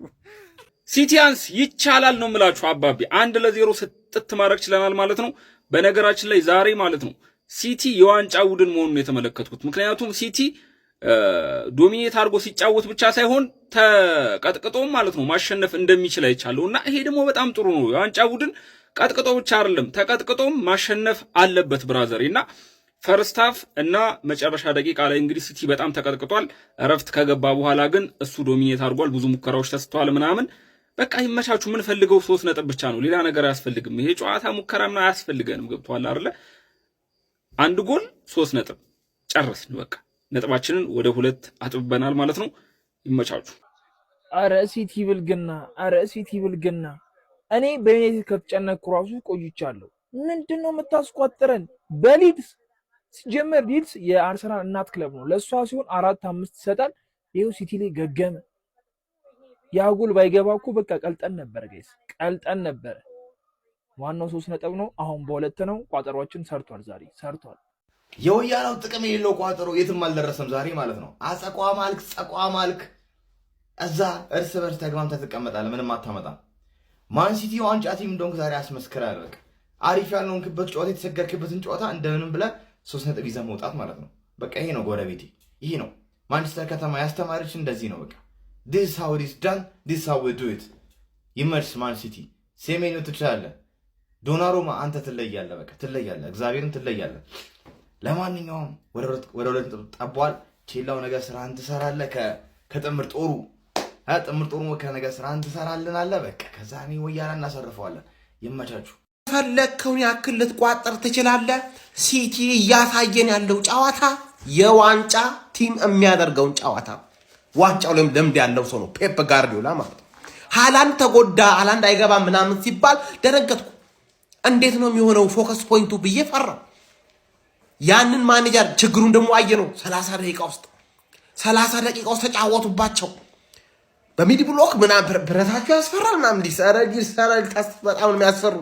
ሲቲያንስ ይቻላል ነው የምላችሁ አባቢ። 1-0 ስጥት ማድረግ ችለናል ማለት ነው። በነገራችን ላይ ዛሬ ማለት ነው ሲቲ የዋንጫ ቡድን መሆኑን የተመለከትኩት። ምክንያቱም ሲቲ ዶሚኔት አድርጎ ሲጫወት ብቻ ሳይሆን ተቀጥቅጦም ማለት ነው ማሸነፍ እንደሚችል አይቻለሁ እና ይሄ ደግሞ በጣም ጥሩ ነው። የዋንጫ ቡድን ቀጥቅጦ ብቻ አይደለም ተቀጥቅጦም ማሸነፍ አለበት ብራዘር። እና ፈርስት ሃፍ እና መጨረሻ ደቂቃ ላይ እንግዲህ ሲቲ በጣም ተቀጥቅጧል። እረፍት ከገባ በኋላ ግን እሱ ዶሚኔት አድርጓል። ብዙ ሙከራዎች ተስተዋል ምናምን። በቃ ይመቻችሁ። ምን ፈልገው 3 ነጥብ ብቻ ነው፣ ሌላ ነገር አያስፈልግም። ይሄ ጨዋታ ሙከራና አያስፈልገንም። ገብቷል አይደለ? 1 ጎል 3 ነጥብ ጨረስን። በቃ ነጥባችንን ወደ 2 አጥብበናል ማለት ነው። ይመቻችሁ። አረ ሲቲ ብልግና፣ አረ ሲቲ ብልግና። እኔ በዩናይትድ ከተጨነቅኩ ራሱ ቆይቻለሁ። ምንድነው የምታስቆጥረን? በሊድስ ሲጀመር ሊድስ የአርሰናል እናት ክለብ ነው። ለሷ ሲሆን 4-5 ይሰጣል። ይሄው ሲቲ ላይ ገገመ። ያ ጎል ባይገባ እኮ በቃ ቀልጠን ነበር ጋይስ፣ ቀልጠን ነበር። ዋናው 3 ነጥብ ነው። አሁን በ2 ነው። ቋጠሯችን ሰርቷል፣ ዛሬ ሰርቷል። የወያናው ጥቅም የሌለው ቋጠሮ የትም አልደረሰም ዛሬ ማለት ነው። አጸቋማልክ ጸቋማልክ እዛ እርስ በርስ ተግባምተህ ትቀመጣለህ፣ ምንም አታመጣም። ማን ሲቲ ዋንጫ ቲም እንደሆንክ ዛሬ አስመስክራል። በቃ አሪፍ ያልሆንክበት ጨዋታ፣ የተቸገርክበትን ጨዋታ እንደምንም ብለህ 3 ነጥብ ይዘህ መውጣት ማለት ነው። በቃ ይሄ ነው ጎረቤቴ፣ ይሄ ነው ማንቸስተር ከተማ ያስተማረች። እንደዚህ ነው በቃ this how it is done, this how we do it። ይመርስ ማን ሲቲ። ሴሜኞ ትችላለህ፣ ዶናሩማ አንተ ትለያለህ፣ በቃ ትለያለህ፣ እግዚአብሔርን ትለያለህ። ለማንኛውም ወደ 2 ነጥብ ጠቧል። ቼላው ነገር ስራህን ትሰራለህ ከጥምር ጦሩ ጥምር ጦሩ ከነገ ስራህን ትሰራልን አለ። በቃ ከዛ እኔ ወያላ እናሰርፈዋለን። ይመቻችሁ። ፈለግከውን ያክል ልትቋጠር ትችላለህ። ሲቲ እያሳየን ያለው ጨዋታ የዋንጫ ቲም የሚያደርገውን ጨዋታ ዋንጫው ላይም ልምድ ያለው ሰው ነው ፔፕ ጋርዲዮላ ማለት ነው። ሃላንድ ተጎዳ፣ ሃላንድ አይገባም ምናምን ሲባል ደነገጥኩ። እንዴት ነው የሚሆነው ፎከስ ፖይንቱ ብዬ ፈራው። ያንን ማኔጀር ችግሩን ደግሞ አየነው። 30 ደቂቃ ውስጥ ተጫወቱባቸው። በሚድ ብሎክ ምናምን ብረታቸው ያስፈራል ምናምን ሊሰራል በጣም ነው የሚያስፈሩ።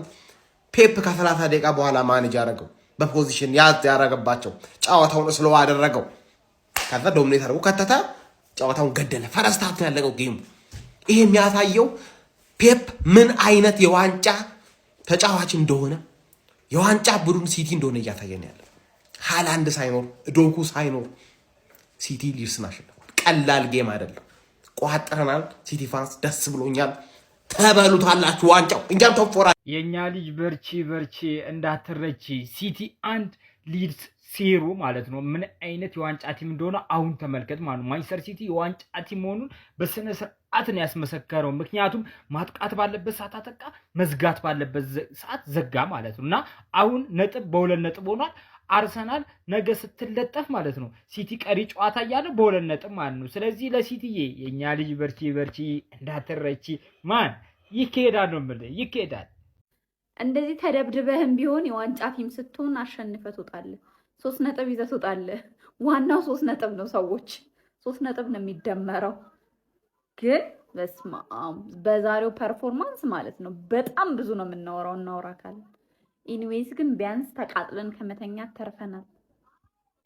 ፔፕ ከ30 ደቂቃ በኋላ ማኔጅ ያደረገው በፖዚሽን ያዝ ያደረገባቸው ጨዋታውን ስለው አደረገው። ከዛ ዶሚኔት አድርጎ ከተታ ጨዋታውን ገደለ። ፈረስት ሃፍ ያለቀው ጌም። ይሄ የሚያሳየው ፔፕ ምን አይነት የዋንጫ ተጫዋች እንደሆነ፣ የዋንጫ ቡድን ሲቲ እንደሆነ እያሳየን ያለ። ሃላንድ ሳይኖር ዶኩ ሳይኖር ሲቲ ሊድስን አሸንፏል። ቀላል ጌም አይደለም። ቋጥረናል። ሲቲ ፋንስ ደስ ብሎኛል። ተበሉታላችሁ ዋንጫው። እኛም ተፎራ የኛ ልጅ በርቺ እንዳትረቺ። ሲቲ 1 ሊድስ 0 ማለት ነው። ምን አይነት የዋንጫ ቲም እንደሆነ አሁን ተመልከት ማለት ነው። ማንቸስተር ሲቲ የዋንጫ ቲም መሆኑን በስነ ስርዓት ነው ያስመሰከረው። ምክንያቱም ማጥቃት ባለበት ሰዓት አጠቃ፣ መዝጋት ባለበት ሰዓት ዘጋ ማለት ነው። እና አሁን ነጥብ በ2 ነጥብ ሆኗል። አርሰናል ነገ ስትለጠፍ ማለት ነው ሲቲ ቀሪ ጨዋታ እያለ በ2 ነጥብ ማለት ነው። ስለዚህ ለሲቲዬ የኛ ልጅ በርቺ እንዳትረቺ። ማን ይኬዳል ነው የምልህ፣ ይኬዳል። እንደዚህ ተደብድበህም ቢሆን የዋንጫ ቲም ስትሆን አሸንፈህ ትወጣለህ። 3 ነጥብ ይዘህ ትወጣለህ። ዋናው 3 ነጥብ ነው። ሰዎች 3 ነጥብ ነው የሚደመረው። ግን በስመ አብ በዛሬው ፐርፎርማንስ ማለት ነው በጣም ብዙ ነው የምናወራው፣ እናወራካለን። ኢኒዌይስ ግን ቢያንስ ተቃጥለን ከመተኛት ተርፈናል።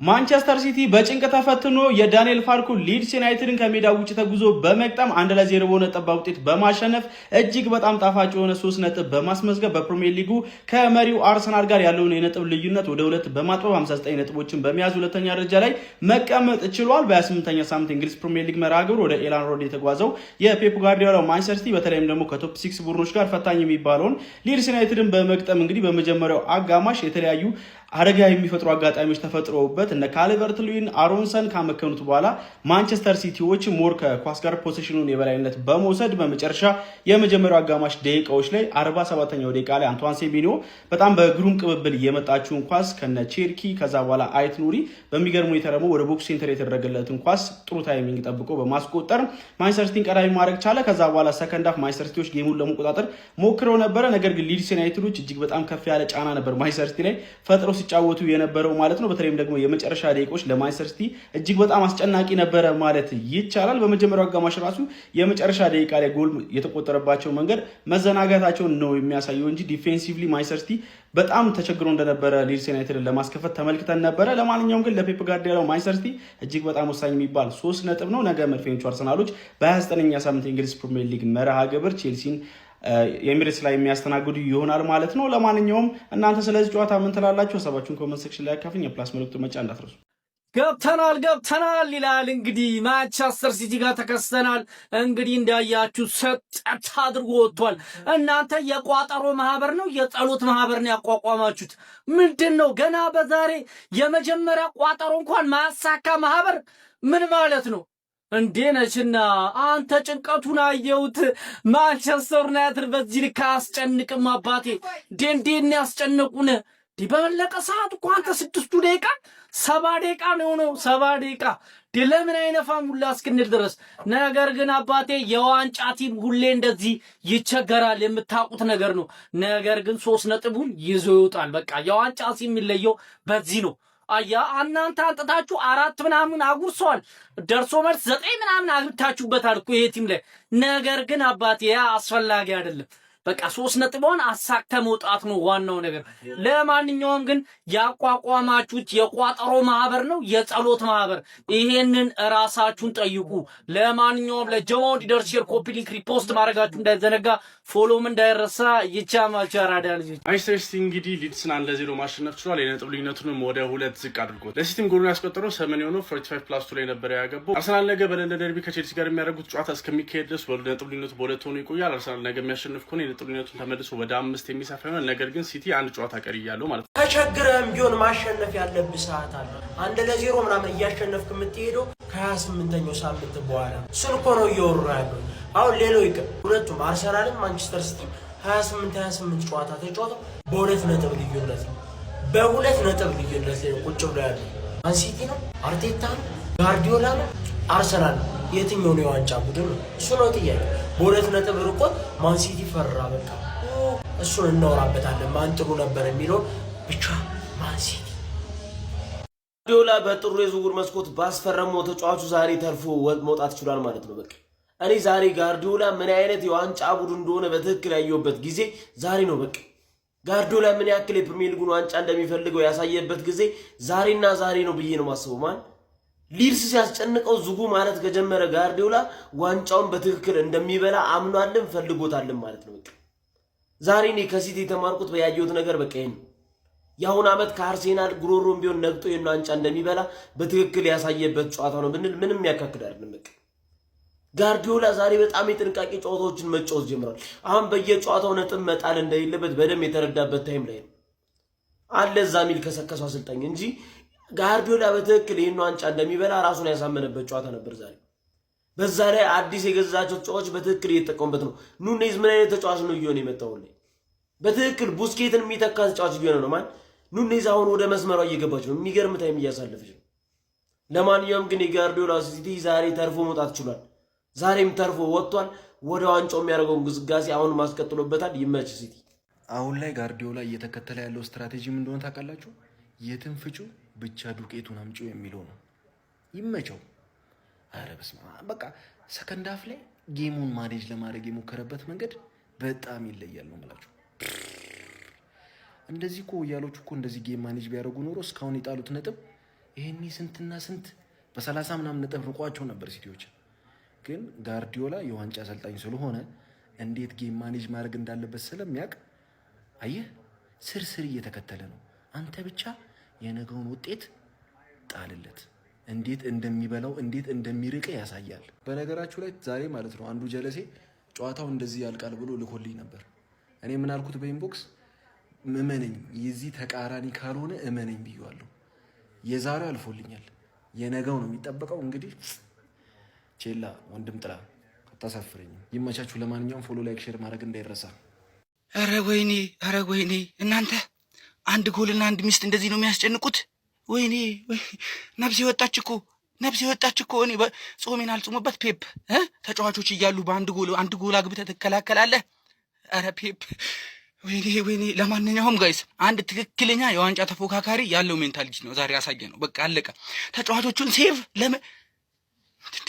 ማንቸስተር ሲቲ በጭንቅ ተፈትኖ የዳንኤል ፋርኩ ሊድስ ዩናይትድን ከሜዳ ውጭ ተጉዞ በመቅጠም 1-0 በሆነ ጠባብ ውጤት በማሸነፍ እጅግ በጣም ጣፋጭ የሆነ 3 ነጥብ በማስመዝገብ በፕሪሚየር ሊጉ ከመሪው አርሰናል ጋር ያለውን የነጥብ ልዩነት ወደ 2 በማጥበብ 59 ነጥቦችን በመያዝ ሁለተኛ ደረጃ ላይ መቀመጥ ችሏል። በ28ኛ ሳምንት እንግሊዝ ፕሪሚየር ሊግ መርሃ ግብር ወደ ኤላን ሮድ የተጓዘው የፔፕ ጋርዲዮላ ማንቸስተር ሲቲ በተለይም ደግሞ ከቶፕ 6 ቡድኖች ጋር ፈታኝ የሚባለውን ሊድስ ዩናይትድን በመቅጠም እንግዲህ በመጀመሪያው አጋማሽ የተለያዩ አደጋ የሚፈጥሩ አጋጣሚዎች ተፈጥሮበት እነ ካልቨርት ሉዊን አሮንሰን ካመከኑት በኋላ ማንቸስተር ሲቲዎች ሞር ከኳስ ጋር ፖሴሽኑን የበላይነት በመውሰድ በመጨረሻ የመጀመሪያው አጋማሽ ደቂቃዎች ላይ 47ኛው ደቂቃ ላይ አንቷን ሴሜንዮ በጣም በግሩም ቅብብል የመጣችውን ኳስ ከነ ቼርኪ ከዛ በኋላ አይት ኑሪ በሚገርም ሁኔታ ደግሞ ወደ ቦክስ ሴንተር የተደረገለትን ኳስ ጥሩ ታይሚንግ ጠብቆ በማስቆጠር ማንቸስተር ሲቲን ቀዳሚ ማድረግ ቻለ። ከዛ በኋላ ሰከንድ ሃፍ ማንቸስተር ሲቲዎች ጌሙን ለመቆጣጠር ሞክረው ነበረ። ነገር ግን ሊድስ ዩናይትዶች እጅግ በጣም ከፍ ያለ ጫና ነበር ማንቸስተር ሲቲ ላይ ፈጥረው ሲጫወቱ የነበረው ማለት ነው። በተለይም ደግሞ የመጨረሻ ደቂቆች ለማንቸስተር ሲቲ እጅግ በጣም አስጨናቂ ነበረ ማለት ይቻላል። በመጀመሪያው አጋማሽ ራሱ የመጨረሻ ደቂቃ ላይ ጎል የተቆጠረባቸው መንገድ መዘናጋታቸውን ነው የሚያሳየው እንጂ ዲፌንሲቭሊ ማንቸስተር ሲቲ በጣም ተቸግሮ እንደነበረ ሊድስ ዩናይትድን ለማስከፈት ተመልክተን ነበረ። ለማንኛውም ግን ለፔፕ ጋርዲዮላ ማንቸስተር ሲቲ እጅግ በጣም ወሳኝ የሚባል 3 ነጥብ ነው። ነገ መድፈኞቹ አርሰናሎች በ29ኛ ሳምንት የእንግሊዝ ፕሪሚየር ሊግ መርሃ ግብር ቼልሲን ኤሚሬትስ ላይ የሚያስተናግዱ ይሆናል ማለት ነው። ለማንኛውም እናንተ ስለዚህ ጨዋታ ምን ትላላችሁ? ሀሳባችሁን ኮሜንት ሴክሽን ላይ አካፍሉኝ። የፕላስ መልእክቱ መጫ እንዳትረሱ። ገብተናል ይላል እንግዲህ ማንቸስተር ሲቲ ጋር ተከስተናል። እንግዲህ እንዳያችሁ ሰጠት አድርጎ ወጥቷል። እናንተ የቋጠሮ ማህበር ነው የጸሎት ማህበር ነው ያቋቋማችሁት? ምንድነው ገና በዛሬ የመጀመሪያ ቋጠሮ እንኳን ማሳካ ማህበር ምን ማለት ነው እንዴ? ነችና አንተ ጭንቀቱን አየሁት። ማንቸስተር ዩናይትድ በዚህ ልክ አስጨንቅም አባቴ። ዴንዴን ያስጨነቁን በመለቀ ሰዓት እኮ አንተ 6 ደቂቃ 7 ደቂቃ ነው የሆነው። 7 ደቂቃ ለምን አይነፋም ሁላ እስክንል ድረስ። ነገር ግን አባቴ የዋንጫ ቲም ሁሌ እንደዚህ ይቸገራል፣ የምታውቁት ነገር ነው። ነገር ግን 3 ነጥቡን ይዞ ይወጣል። በቃ የዋንጫ ቲም የሚለየው በዚህ ነው። አያ እናንተ አንጥታችሁ 4 ምናምን አጉርሰዋል። ደርሶ መልስ 9 ምናምን አግብታችሁበታል እኮ ይሄ ቲም ላይ። ነገር ግን አባቴ ያ አስፈላጊ አይደለም። በቃ 3 ነጥቡን አሳክተ መውጣት ነው ዋናው ነገር። ለማንኛውም ግን ያቋቋማችሁት የቋጠሮ ማህበር ነው የጸሎት ማህበር? ይሄንን ራሳችሁን ጠይቁ። ለማንኛውም ለጀማው እንዲደርስ ሼር፣ ኮፒ ሊንክ፣ ሪፖስት ማድረጋችሁ እንዳይዘነጋ፣ ፎሎም እንዳይረሳ። ይቻማችሁ አራዳ ልጆች። ማንቸስተር ሲቲ እንግዲህ ሊድስን 1-0 ማሸነፍ ችሏል። የነጥብ ልዩነቱንም ወደ 2 ዝቅ አድርጎት ለሲቲም ጎሉን ያስቆጠረው ሰመን የሆነው 45+2 ላይ ነበር ያገባው። አርሰናል ነገ በለንደን ደርቢ ከቼልሲ ጋር የሚያደርጉት ጨዋታ እስከሚካሄድ ድረስ ነጥብ ልዩነቱ በ2 ሆኖ ይቆያል። አርሰናል ነገ የሚያሸንፍ ከሆነ የነጥብ ልዩነቱን ተመልሶ ወደ 5 የሚሰፋ ይሆናል። ነገር ግን ሲቲ 1 ጨዋታ ቀሪ ያለው ማለት ነው። ተቸግረህም ቢሆን ማሸነፍ ያለብህ ሰዓት አለ። 1-0 ምናምን እያሸነፍክ የምትሄደው ከ28ኛው ሳምንት በኋላ እሱን እኮ ነው እየወሩ ያለው። አሁን ሌላው ይቅር፣ ሁለቱም አርሰናልም ማንቸስተር ሲቲ 28 ጨዋታ ተጫውተው በ2 ነጥብ ልዩነት ነው። በ2 ነጥብ ልዩነት ላይ ቁጭ ብሎ ያለው ማን ሲቲ ነው? አርቴታ ነው? ጋርዲዮላ ነው? አርሰናል ነው? የትኛው ነው የዋንጫ ቡድን ነው? እሱ ነው ጥያቄ። በ2 ነጥብ ርቆት ማን ሲቲ ፈራ። በቃ እሱን እናወራበታለን። ማን ጥሩ ነበር የሚለው ብቻ ማን ሲቲ። ጋርዲዮላ በጥሩ የዝውውር መስኮት ባስፈረመው ተጫዋቹ ዛሬ ተርፎ መውጣት ይችላል ማለት ነው። በቃ እኔ ዛሬ ጋርዲዮላ ምን አይነት የዋንጫ ቡድን እንደሆነ በትክክል ያየሁበት ጊዜ ዛሬ ነው። በቃ ጋርዲዮላ ምን ያክል የፕሪሚየር ሊጉን ዋንጫ እንደሚፈልገው ያሳየበት ጊዜ ዛሬና ዛሬ ነው ብዬ ነው ማስበው። ማን ሊድስ ሲያስጨንቀው ዝጉ ማለት ከጀመረ ጋርዲዮላ ዋንጫውን በትክክል እንደሚበላ አምኗልም ፈልጎታልም ማለት ነው። በቃ ዛሬ እኔ ከሲቲ የተማርኩት በያየሁት ነገር በቃ ይሄን የአሁን ዓመት ከአርሴናል ጉሮሮም ቢሆን ነግጦ የና ዋንጫ እንደሚበላ በትክክል ያሳየበት ጨዋታ ነው ብንል ምንም ያካክድ አይደለም። በቃ ጋርዲዮላ ዛሬ በጣም የጥንቃቄ ጨዋታዎችን መጫወት ጀምሯል። አሁን በየጨዋታው ነጥብ መጣል እንደሌለበት በደም የተረዳበት ታይም ላይ ነው አለ እዛ ሚል ከሰከሰው አሰልጣኝ እንጂ ጋርዲዮላ በትክክል የና ዋንጫ እንደሚበላ ራሱን ያሳመነበት ጨዋታ ነበር ዛሬ። በዛ ላይ አዲስ የገዛቸው ተጫዋቾች በትክክል እየተጠቀሙበት ነው። ኑኔዝ ምን አይነት ተጫዋች ነው እየሆነ የመጣው ላይ በትክክል ቡስኬትን የሚተካ ተጫዋች እየሆነ ነው። ማን ኑኔዝ አሁን ወደ መስመሯ እየገባች ነው። የሚገርም ታይም እያሳለፈች ነው። ለማንኛውም ግን የጋርዲዮላ ሲቲ ዛሬ ተርፎ መውጣት ይችላል። ዛሬም ተርፎ ወጥቷል። ወደ ዋንጫው የሚያደርገውን ግስጋሴ አሁን ማስቀጥሎበታል። ይመች ሲቲ። አሁን ላይ ጋርዲዮላ እየተከተለ ያለው ስትራቴጂ ምን እንደሆነ ታውቃላችሁ? የትን ፍጩ ብቻ ዱቄቱን አምጪው የሚለው ነው። ይመቸው። አረ በስመ አብ። በቃ ሰከንድ ሃፍ ላይ ጌሙን ማኔጅ ለማድረግ የሞከረበት መንገድ በጣም ይለያል ነው የምላችሁ። እንደዚህ እኮ ያሎቹ እኮ እንደዚህ ጌም ማኔጅ ቢያደርጉ ኖሮ እስካሁን የጣሉት ነጥብ ይሄኔ ስንትና ስንት በ30 ምናምን ነጥብ ርቋቸው ነበር ሲቲዎች። ግን ጋርዲዮላ የዋንጫ አሰልጣኝ ስለሆነ እንዴት ጌም ማኔጅ ማድረግ እንዳለበት ስለሚያውቅ አየህ ስርስር እየተከተለ ነው። አንተ ብቻ የነገውን ውጤት ጣልለት። እንዴት እንደሚበላው እንዴት እንደሚርቅ ያሳያል። በነገራችሁ ላይ ዛሬ ማለት ነው አንዱ ጀለሴ ጨዋታው እንደዚህ ያልቃል ብሎ ልኮልኝ ነበር። እኔ ምን አልኩት በኢንቦክስ እመነኝ፣ የዚህ ተቃራኒ ካልሆነ እመነኝ ብዬዋለሁ። የዛሬው አልፎልኛል፣ የነገው ነው የሚጠበቀው። እንግዲህ ቼላ ወንድም ጥላ አታሳፍረኝ። ይመቻችሁ። ለማንኛውም ፎሎ፣ ላይክ፣ ሼር ማድረግ እንዳይረሳ። ኧረ ወይኔ እናንተ 1 ጎልና 1 ሚስት እንደዚህ ነው የሚያስጨንቁት? ወይኔ ነፍሴ ወጣች እኮ እኔ ጾሜን አልጾምበት ፔፕ ተጫዋቾች እያሉ በ1 ጎል አግብተህ ትከላከላለህ? ኧረ ፔፕ ወይኔ ለማንኛውም ጋይስ አንድ ትክክለኛ የዋንጫ ተፎካካሪ ያለው ሜንታሊቲ ነው ዛሬ ያሳየ ነው። በቃ አለቀ። ተጫዋቾቹን ሴቭ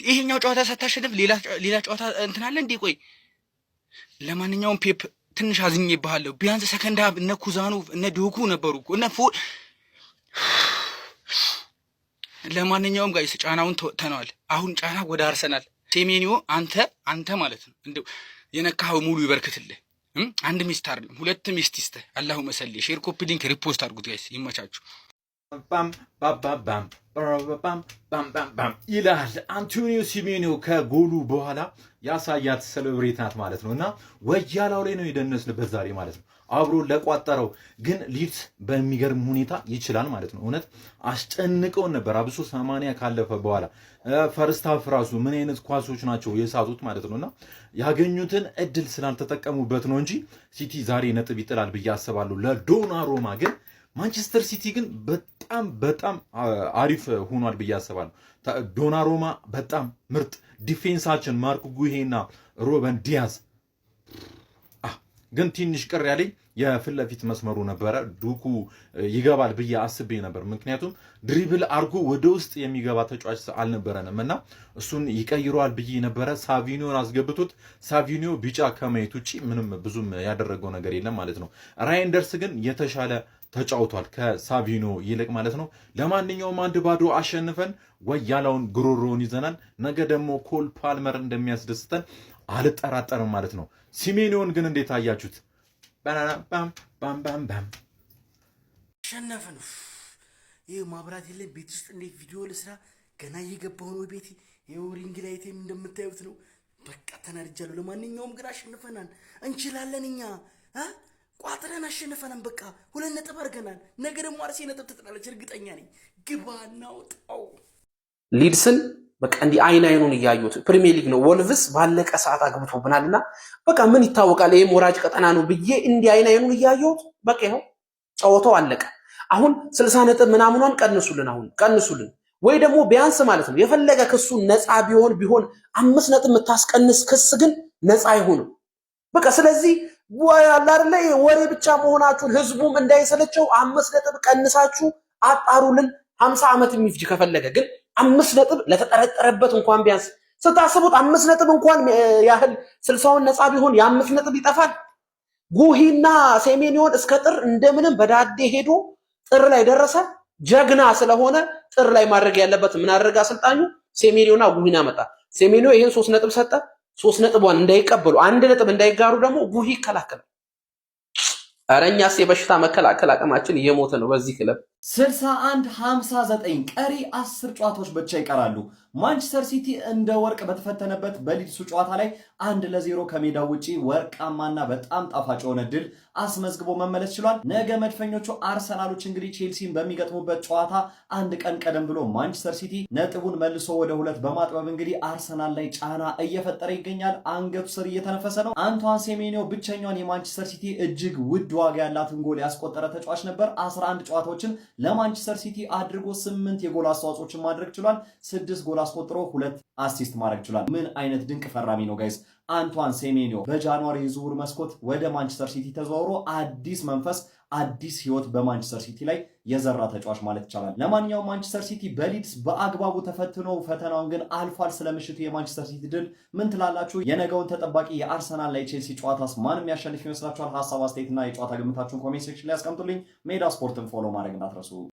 ይሄኛው ጨዋታ ሳታሸንፍ ሌላ ጨዋታ እንትን አለ እንዴ? ቆይ ለማንኛውም ፔፕ ትንሽ አዝኜብሃለሁ። ቢያንስ ሰከንድ ሀፍ እነ ኩዛኖቭ እነ ዶኩ ነበሩ እኮ ለማንኛውም ጋይስ ጫናውን ተወጥተነዋል። አሁን ጫና ወደ አርሰናል። ሴሜኒዮ አንተ ማለት ነው እንደው የነካኸው ሙሉ ይበርክትልህ። አንድ ሚስት አይደለም 2 ሚስት ይስጥህ። አላሁ መሰሊ ሼር ኮፒ ሊንክ ሪፖስት አድርጉት ጋይስ፣ ይመቻችሁ። ባም ይላል አንቶኒዮ ሲሜኒዮ ከጎሉ በኋላ ያሳያት ሴሌብሬት ናት ማለት ነው። እና ወያላው ላይ ነው የደነስንበት ዛሬ ማለት ነው። አብሮ ለቋጠረው ግን ሊድስ በሚገርም ሁኔታ ይችላል ማለት ነው። እውነት አስጨንቀውን ነበር። አብሶ 80 ካለፈ በኋላ ፈርስት ሃፍ ራሱ ምን አይነት ኳሶች ናቸው የሳቱት ማለት ነውና ያገኙትን እድል ስላልተጠቀሙበት ነው እንጂ ሲቲ ዛሬ ነጥብ ይጥላል ብዬ አስባለሁ። ለዶናሩማ ግን ማንቸስተር ሲቲ ግን በጣም አሪፍ ሆኗል ብዬ አስባለሁ። ዶናሩማ በጣም ምርጥ ዲፌንሳችን ማርክ ጉሄና ሮበን ዲያዝ ግን ትንሽ ቅር ያለኝ የፊት ለፊት መስመሩ ነበረ። ዱኩ ይገባል ብዬ አስቤ ነበር። ምክንያቱም ድሪብል አርጎ ወደ ውስጥ የሚገባ ተጫዋች አልነበረንም እና እሱን ይቀይረዋል ብዬ ነበረ። ሳቪኒዮን አስገብቶት ሳቪኒዮ ቢጫ ከማየት ውጪ ምንም ብዙም ያደረገው ነገር የለም ማለት ነው። ራይንደርስ ግን የተሻለ ተጫውቷል ከሳቪኒዮ ይልቅ ማለት ነው። ለማንኛውም 1-0 አሸንፈን ወያላውን ጉሮሮውን ይዘናል። ነገ ደግሞ ኮል ፓልመር እንደሚያስደስተን አልጠራጠርም ማለት ነው። ሲሜኒዮን ግን እንዴት አያችሁት? ባም አሸነፈን። ይህ ማብራት የለም ቤት ውስጥ እንዴት ቪዲዮ ልስራ? ገና እየገባሁ ነው ቤት። ይኸው ሪንግ ላይቴም እንደምታዩት ነው። በቃ ተናድጃለሁ። ለማንኛውም ግን አሸንፈናል። እንችላለን። እኛ ቋጥረን አሸንፈናል። በቃ 2 ነጥብ አድርገናል። ነገ ደግሞ አርሴ ነጥብ ትጥላለች እርግጠኛ ነኝ። ግባ እናውጣው። ሊድስን በቃ እንዲህ አይኑን እያዩት ፕሪሚየር ሊግ ነው። ወልቭስ ባለቀ ሰዓት አግብቶብናልና በቃ ምን ይታወቃል ይሄ ሞራጅ ቀጠና ነው ብዬ እንዲህ አይኑን እያዩት በቃ ይኸው ጨዋታው አለቀ። አሁን 60 ነጥብ ምናምኗን ቀንሱልን ወይ ደግሞ ቢያንስ ማለት ነው የፈለገ ክሱ ነፃ ቢሆን 5 ነጥብ የምታስቀንስ ክስ ግን ነፃ አይሆንም። በቃ ስለዚህ ወይ አላርለ ወሬ ብቻ መሆናችሁን ህዝቡም እንዳይሰለቸው 5 ነጥብ ቀንሳችሁ አጣሩልን። 50 ዓመት የሚፍጅ ከፈለገ ግን 5 ነጥብ ለተጠረጠረበት እንኳን ቢያንስ ስታስቡት 5 ነጥብ እንኳን ያህል 60ውን ነፃ ቢሆን የ5 ነጥብ ይጠፋል። ጉሂና ሴሜኒዮን እስከ ጥር እንደምንም በዳዴ ሄዶ ጥር ላይ ደረሰ። ጀግና ስለሆነ ጥር ላይ ማድረግ ያለበት ምን አደረገ አሰልጣኙ? ሴሜኒዮና ጉሂና መጣ። ሴሜኒዮ ይሄን 3 ነጥብ ሰጠ። 3 ነጥቧን እንዳይቀበሉ 1 ነጥብ እንዳይጋሩ ደግሞ ጉሂ ይከላከላል። አረኛስ የበሽታ መከላከል አቅማችን እየሞተ ነው በዚህ ክለብ። 61-59 ቀሪ 10 ጨዋታዎች ብቻ ይቀራሉ። ማንቸስተር ሲቲ እንደ ወርቅ በተፈተነበት በሊድሱ ጨዋታ ላይ 1-0 ከሜዳው ውጪ ወርቃማና በጣም ጣፋጭ የሆነ ድል አስመዝግቦ መመለስ ችሏል። ነገ መድፈኞቹ አርሰናሎች እንግዲህ ቼልሲን በሚገጥሙበት ጨዋታ አንድ ቀን ቀደም ብሎ ማንቸስተር ሲቲ ነጥቡን መልሶ ወደ 2 በማጥበብ እንግዲህ አርሰናል ላይ ጫና እየፈጠረ ይገኛል። አንገቱ ስር እየተነፈሰ ነው። አንቷን ሴሜኒዮ ብቸኛውን የማንቸስተር ሲቲ እጅግ ውድ ዋጋ ያላትን ጎል ያስቆጠረ ተጫዋች ነበር። 11 ጨዋታዎችን ለማንቸስተር ሲቲ አድርጎ 8 የጎል አስተዋጽኦችን ማድረግ ችሏል። 6 ጎል አስቆጥሮ 2 አሲስት ማድረግ ችሏል። ምን አይነት ድንቅ ፈራሚ ነው ጋይስ! አንቷን ሴሜኒዮ በጃንዋሪ የዝውውር መስኮት ወደ ማንቸስተር ሲቲ ተዘዋውሮ አዲስ መንፈስ አዲስ ህይወት በማንቸስተር ሲቲ ላይ የዘራ ተጫዋች ማለት ይቻላል። ለማንኛውም ማንቸስተር ሲቲ በሊድስ በአግባቡ ተፈትኖ ፈተናውን ግን አልፏል። ስለምሽቱ የማንቸስተር ሲቲ ድል ምን ትላላችሁ? የነገውን ተጠባቂ የአርሰናል ላይ ቼልሲ ጨዋታስ ማንም ያሸንፍ ይመስላችኋል? ሀሳብ አስተያየትና የጨዋታ ግምታችሁን ኮሜንት ሴክሽን ላይ አስቀምጡልኝ። ሜዳ ስፖርትን ፎሎ ማድረግ እንዳትረሱ።